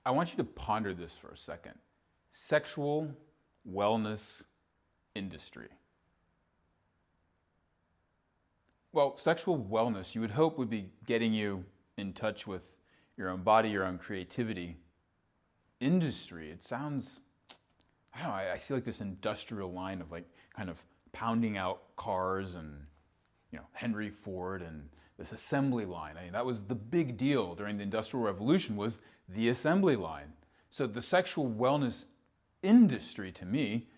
I want you to ponder this for a second. Sexual wellness industry. Well, sexual wellness, you would hope, would be getting you in touch with your own body, your own creativity. Industry, it sounds, I don't know, I see like this industrial line of like kind of pounding out cars and, Henry Ford and this assembly line. I mean, that was the big deal during the Industrial Revolution, was the assembly line. So the sexual wellness industry, to me,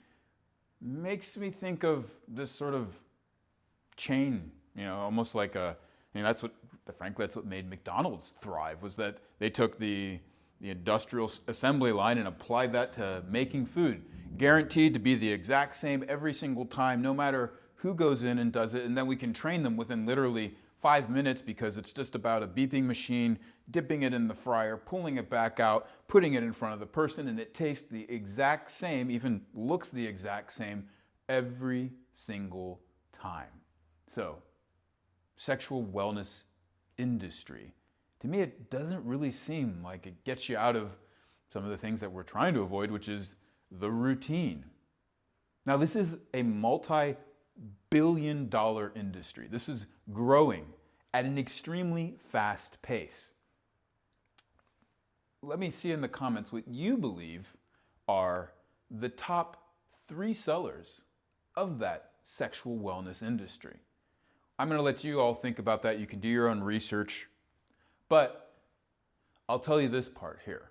makes me think of this sort of chain, almost like frankly, that's what made McDonald's thrive, was that they took the industrial assembly line and applied that to making food. Guaranteed to be the exact same every single time, no matter who goes in and does it, and then we can train them within literally 5 minutes because it's just about a beeping machine, dipping it in the fryer, pulling it back out, putting it in front of the person, and it tastes the exact same, even looks the exact same every single time. So, sexual wellness industry. To me, it doesn't really seem like it gets you out of some of the things that we're trying to avoid, which is the routine. Now, this is a multi-billion-dollar industry. This is growing at an extremely fast pace. Let me see in the comments what you believe are the top 3 sellers of that sexual wellness industry. I'm going to let you all think about that. You can do your own research. But I'll tell you this part here.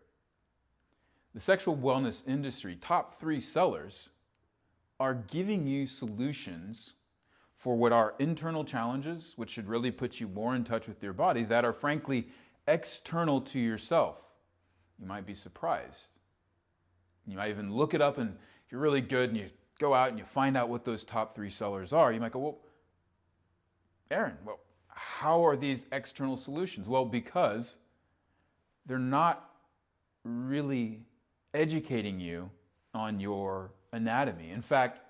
The sexual wellness industry top 3 sellers are giving you solutions for what are internal challenges, which should really put you more in touch with your body, that are frankly external to yourself. You might be surprised. You might even look it up, and if you're really good and you go out and you find out what those top 3 sellers are, you might go, well, Aaron, how are these external solutions? Well, because they're not really educating you on your anatomy. In fact,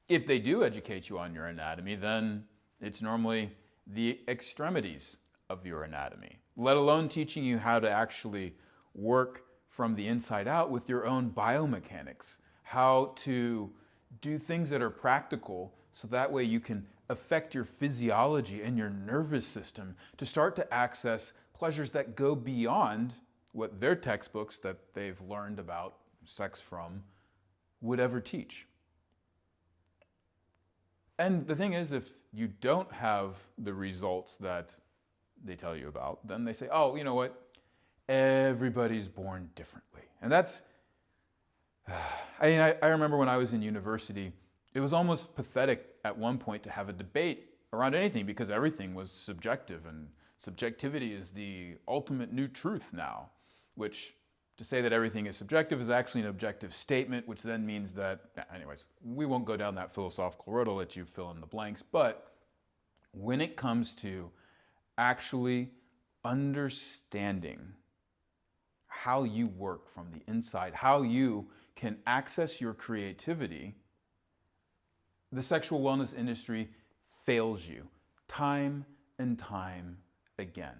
if they do educate you on your anatomy, then it's normally the extremities of your anatomy, let alone teaching you how to actually work from the inside out with your own biomechanics, how to do things that are practical so that way you can affect your physiology and your nervous system to start to access pleasures that go beyond what their textbooks that they've learned about sex from would ever teach. And the thing is, if you don't have the results that they tell you about, then they say, oh, you know what? Everybody's born differently. And that's, I remember when I was in university, it was almost pathetic at one point to have a debate around anything because everything was subjective, and subjectivity is the ultimate new truth now, which to say that everything is subjective is actually an objective statement, which then means that, anyways, we won't go down that philosophical road. I'll let you fill in the blanks. But when it comes to actually understanding how you work from the inside, how you can access your creativity, the sexual wellness industry fails you time and time again.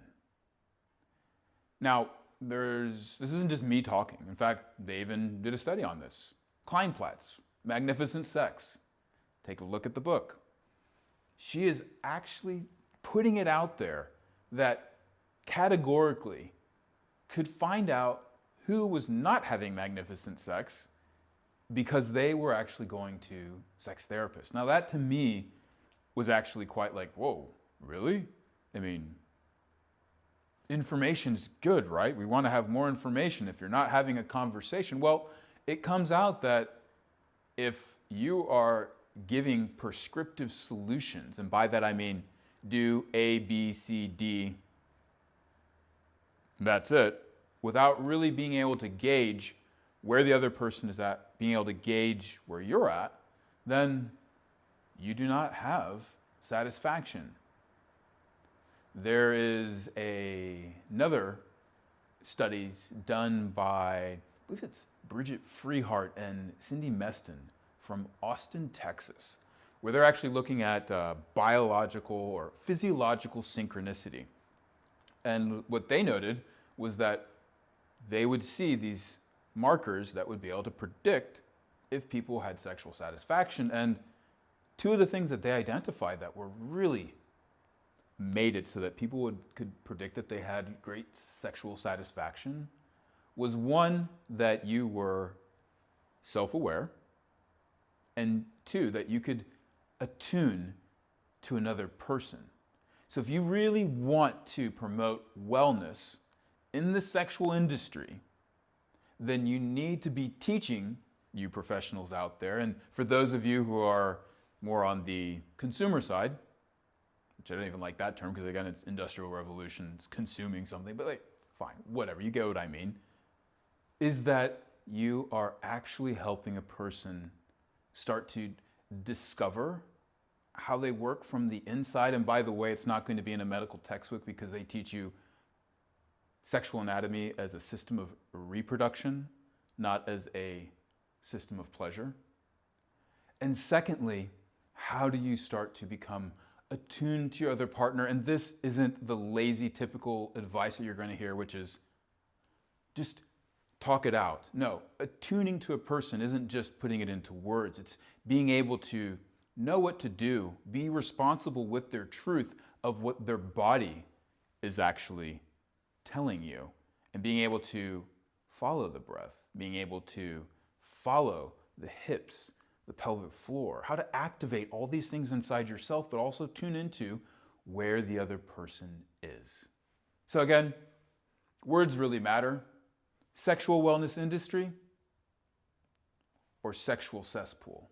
Now, this isn't just me talking. In fact, they even did a study on this. Kleinplatz's Magnificent Sex. Take a look at the book. She is actually putting it out there that categorically could find out who was not having magnificent sex because they were actually going to sex therapists. Now that to me was actually quite like, whoa, really? I mean, information's good, right? We want to have more information. If you're not having a conversation, well, it comes out that if you are giving prescriptive solutions, and by that I mean do A, B, C, D, that's it, without really being able to gauge where the other person is at, being able to gauge where you're at, then you do not have satisfaction. There is another study done by, I believe it's Bridget Freehart and Cindy Meston from Austin, Texas, where they're actually looking at biological or physiological synchronicity. And what they noted was that they would see these markers that would be able to predict if people had sexual satisfaction. And two of the things that they identified that were really made it so that people could predict that they had great sexual satisfaction was one, that you were self-aware, and two, that you could attune to another person. So if you really want to promote wellness in the sexual industry, then you need to be teaching, you professionals out there, and for those of you who are more on the consumer side, which I don't even like that term because again, it's industrial revolution, it's consuming something, but like, fine, whatever, you get what I mean, is that you are actually helping a person start to discover how they work from the inside. And by the way, it's not going to be in a medical textbook because they teach you sexual anatomy as a system of reproduction, not as a system of pleasure. And secondly, how do you start to become attuned to your other partner? And this isn't the lazy, typical advice that you're going to hear, which is just talk it out. No, attuning to a person isn't just putting it into words. It's being able to know what to do, be responsible with their truth of what their body is actually telling you, and being able to follow the breath, being able to follow the hips, the pelvic floor, how to activate all these things inside yourself, but also tune into where the other person is. So again, words really matter. Sexual wellness industry or sexual cesspool?